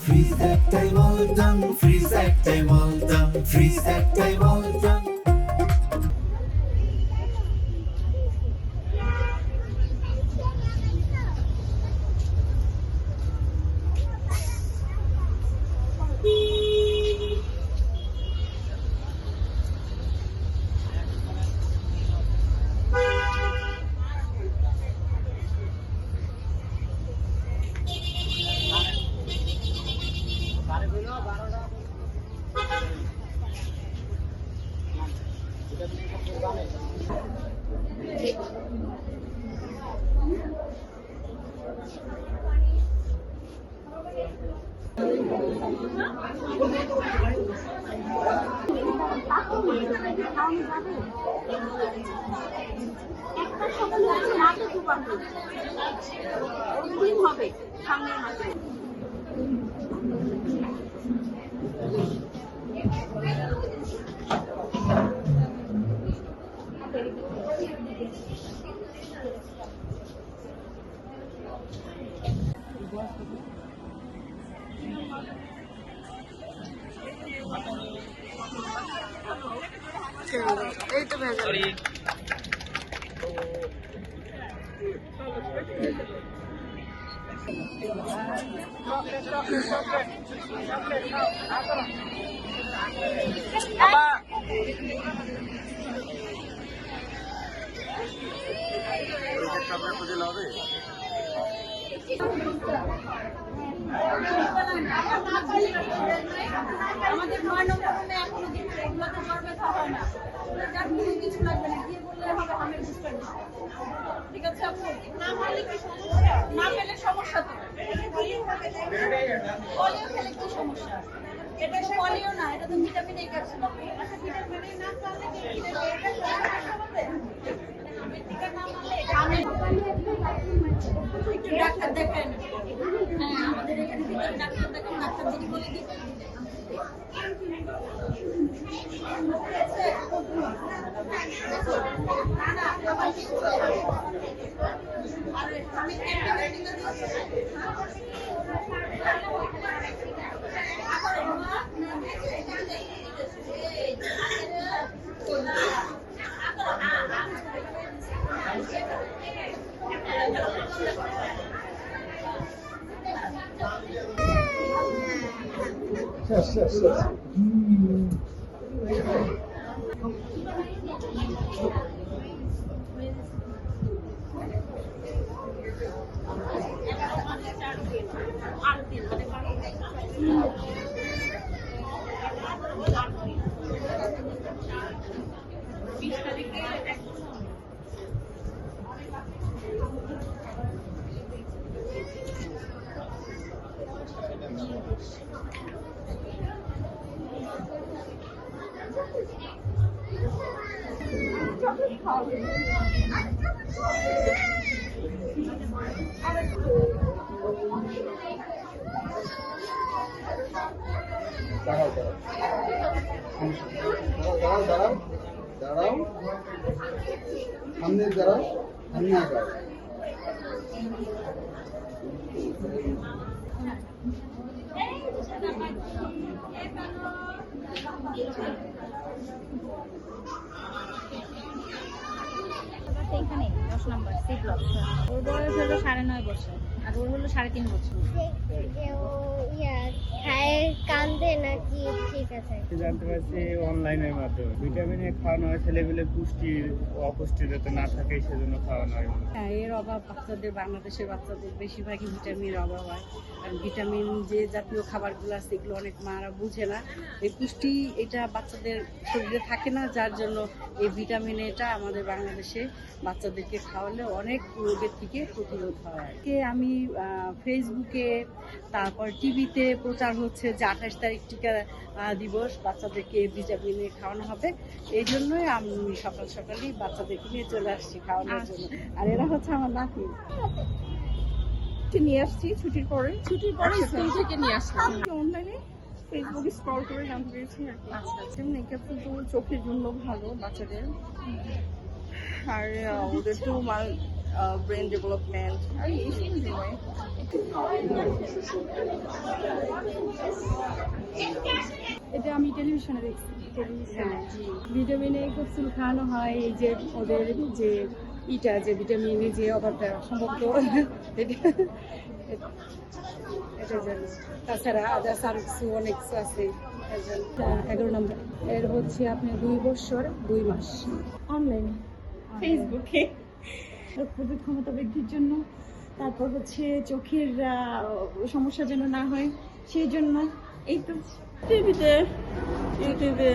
Freeze একটাই Walton, fridge একটাই Walton, fridge একটাই ওয়ালটন। হবে সামনের মাসে। এই তো ভেজা আমাদের 9 নম্বর রুমে এখনো দিচ্ছে, এগুলোতে জ্বর ব্যথা হয় না, যার কোনো কিছু লাগবে না, গিয়ে বললে হবে আমি বুস্টার দিচ্ছি। ঠিক আছে আপু, না হলে কি সমস্যা? না পেলে সমস্যা তো পলিও খেলে কি সমস্যা? এটা তো পলিও না, এটা তো ভিটামিন এ ক্যাপসুল। আচ্ছা ভিটামিন এ না খাওয়ালে কি এটা সমস্যা হবে? আমি একটু ডাক্তার দেখাই না। হ্যাঁ আমাদের এখানে ডাক্তার দেখান, ডাক্তার যদি বলে দিতে Yes. দাঁড়াও সামনে দাঁড়াও, সামনে আগাও। এইখানে 10 নম্বর সি ব্লক। ওর বয়স হলো 9.5 বছর আর ওর হলো 3.5 বছর। কান্দে নাকি ঠিক আছে জানতে পারছি অনলাইনের মাধ্যমে ভিটামিন এ খাওয়ানো হয়, ছেলেগুলো পুষ্টির অপুষ্টি যাতে না থাকে সেজন্য খাওয়ানো হয়। হ্যাঁ, এর অভাব বাচ্চাদের, বাংলাদেশের বাচ্চাদের বেশিরভাগই ভিটামিনের অভাব হয়। কারণ ভিটামিন যে জাতীয় খাবারগুলো আছে এগুলো অনেক মারা বুঝে না, এই পুষ্টি এটা বাচ্চাদের শরীরে থাকে না, যার জন্য এই ভিটামিন এটা আমাদের বাংলাদেশে বাচ্চাদেরকে খাওয়ালে অনেক রোগের থেকে প্রতিরোধ হয়। আমি ফেসবুকে তারপর টিভিতে প্রচার হচ্ছে যে 28 তারিখ টিকা দিবস, বাচ্চাদেরকে ভিটামিন এ খাওয়ানো হবে। এই জন্যই আমি সকাল সকালই বাচ্চাদেরকে নিয়ে চলে আসছি খাওয়ানোর জন্য। আর এরা হচ্ছে আমার নাতি, নিয়ে আসছি ছুটির পরে স্কুল থেকে নিয়ে আসলাম। অনলাইনে ফেসবুকে স্ক্রল করে জানতে পেরেছি আর কি। যেমন এই ক্যাপসুলগুলো চোখের জন্য ভালো বাচ্চাদের, আর ওদের তো ব্রেন ডেভেলপমেন্ট আর এইসব এটা আমি টেলিভিশনে দেখছি টেলিভিশনে ভিটামিন এ ক্যাপসুল খাওয়ানো হয় এই যে ওদের যে যে ভিটামিন এ যে অভাবটা সম্ভবত এটা জানি তাছাড়া আদার্স আর কিছু অনেক কিছু আছে 11 নম্বর এর হচ্ছে আপনার 2 বছর 2 মাস অনলাইনে ফেসবুকে প্রতিরোধ ক্ষমতা বৃদ্ধির জন্য তারপর হচ্ছে চোখের সমস্যা যেন না হয় সেই জন্য এই তো টিভিতে ইউটিউবে